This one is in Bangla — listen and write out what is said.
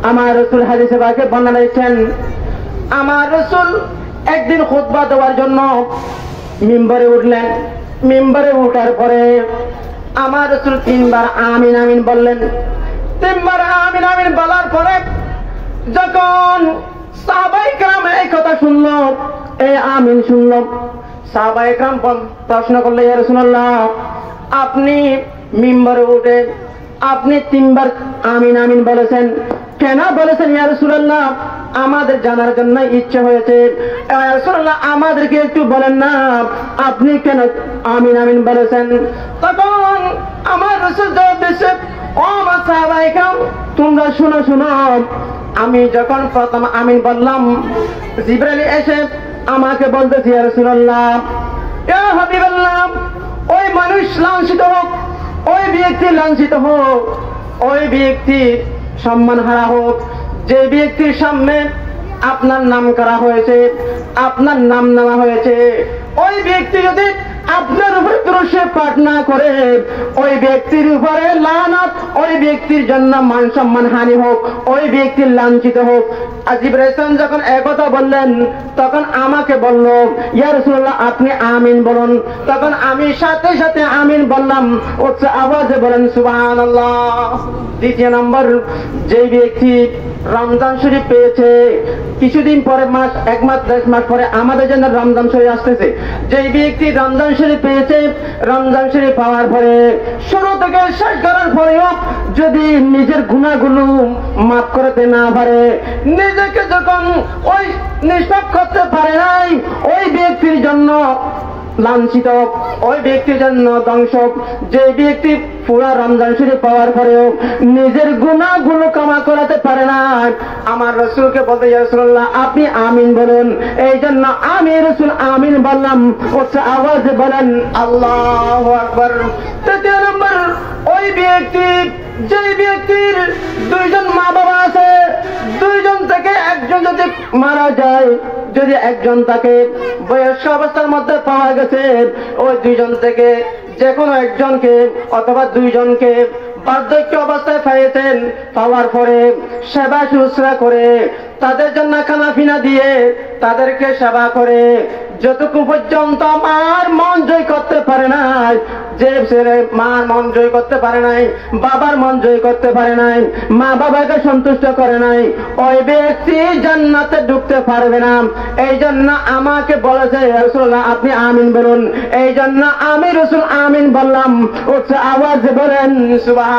আমার রাসূল হাদিসে পাকে বর্ণনা দিচ্ছেন, আমার রাসূল একদিন খুতবা দেওয়ার জন্য মিম্বরে উঠলেন। মিম্বরে ওঠার পরে আমার রাসূল 3 বার আমিন আমিন বললেন। 3 বার আমিন আমিন বলার পরে যখন সাহাবায়ে কেরাম এই কথা শুনলো, এই আমিন শুনলো, সাহাবায়ে কেরাম প্রশ্ন করলো, ইয়া রাসূলুল্লাহ, আপনি মিম্বরে উঠে আপনি 3 বার আমিন আমিন বলেছেন, কেন বলেছেন ইয়া রাসূলুল্লাহ? আমাদের জানার জন্য ইচ্ছে হয়েছে। ইয়া রাসূলুল্লাহ, আমাদেরকে একটু বলেন না আপনি কেন আমিন আমিন বলেছেন? তখন আমার রাসূল জবাব দিয়েছে, ও সাহাবায়ে কেরাম, তোমরা শুনো শুনো, আমি যখন প্রথম আমিন বললাম, জিবরাইল এসে আমাকে বলতেছে, ইয়া রাসূলুল্লাহ, ইয়া হাবিবাল্লাহ, ওই মানুষ লাঞ্ছিত হোক, ওই ব্যক্তি লাঞ্ছিত হোক, ওই ব্যক্তি সম্মান হারা হোক, যে ব্যক্তির সামনে আপনার নাম করা হয়েছে, আপনার নাম নেওয়া হয়েছে, ওই ব্যক্তি যদি আপনার উপরে দরুদ পাঠ না করে, ওই ব্যক্তির উপরে লানত, ওই ব্যক্তির জন্য মান সম্মান হানি হোক, ওই ব্যক্তির লাঞ্ছিত হোক। জিবরাইল যখন একথা বললেন, তখন আমাকে বলল, ইয়া রাসূলুল্লাহ, আপনি আমিন বলুন। তখন আমি সাথে সাথে আমিন বললাম, উচ্চ আওয়াজে বলেন সুবহানাল্লাহ। দ্বিতীয় নম্বর, যে ব্যক্তি রমজান শরীফ পেয়েছে, কিছুদিন পরে মাস, 1 মাস 10 মাস পরে আমাদের জন্য রমজান শরীফ আসতেছে, যে ব্যক্তি রমজান শরীফ পেয়েছে, রমজান শরীফ পাওয়ার পরে শুরু থেকে শেষ করার পরেও যদি নিজের গুনাহগুলো মাফ করতে না পারে, নিজেকে যখন ওই নিষ্পাপ করতে পারে নাই, ওই ব্যক্তির জন্য লাঞ্ছিত, ওই ব্যক্তির জন্য ধ্বংস। যে ব্যক্তি পুরা রমজান শরীফ পাওয়ার পরেও নিজের গুনাহগুলো ক্ষমা করাতে পারে না, আমার রাসূলকে বলতে, ইয়া রাসূলুল্লাহ, আপনি আমিন বলুন। এই জন্য আমি রাসূল আমিন বললাম, উচ্চ আওয়াজে বলেন আল্লাহু আকবার। তৃতীয় নম্বর, ওই ব্যক্তি, যে ব্যক্তির 2 জন মা বাবা আছে, 2 জন থেকে একজন যদি মারা যায়, যদি একজন তাকে বয়স্ক অবস্থার মধ্যে পাওয়া গেছে, ওই 2 জন থেকে যে কোনো একজনকে অথবা 2 জনকে বার্ধক্য অবস্থায় পেয়েছেন, পাওয়ার পরে সেবা শুশ্রূষা করে, তাদের জন্য খানাপিনা দিয়ে তাদেরকে সেবা করে, যতক্ষণ পর্যন্ত মার মন জয় করতে পারে না, যে ছেলে মার মন জয় করতে পারে নাই, বাবার মন জয় করতে পারে নাই, মা বাবাকে সন্তুষ্ট করে নাই, ওই ব্যক্তি জান্নাতে ঢুকতে পারবে না। এই জন্য আমাকে বলেছে, রাসূলুল্লাহ, আপনি আমিন বলুন। এই জন্য আমি রাসূল আমিন বললাম, উচ্চ আওয়াজে বলেন সুবহানাল্লাহ।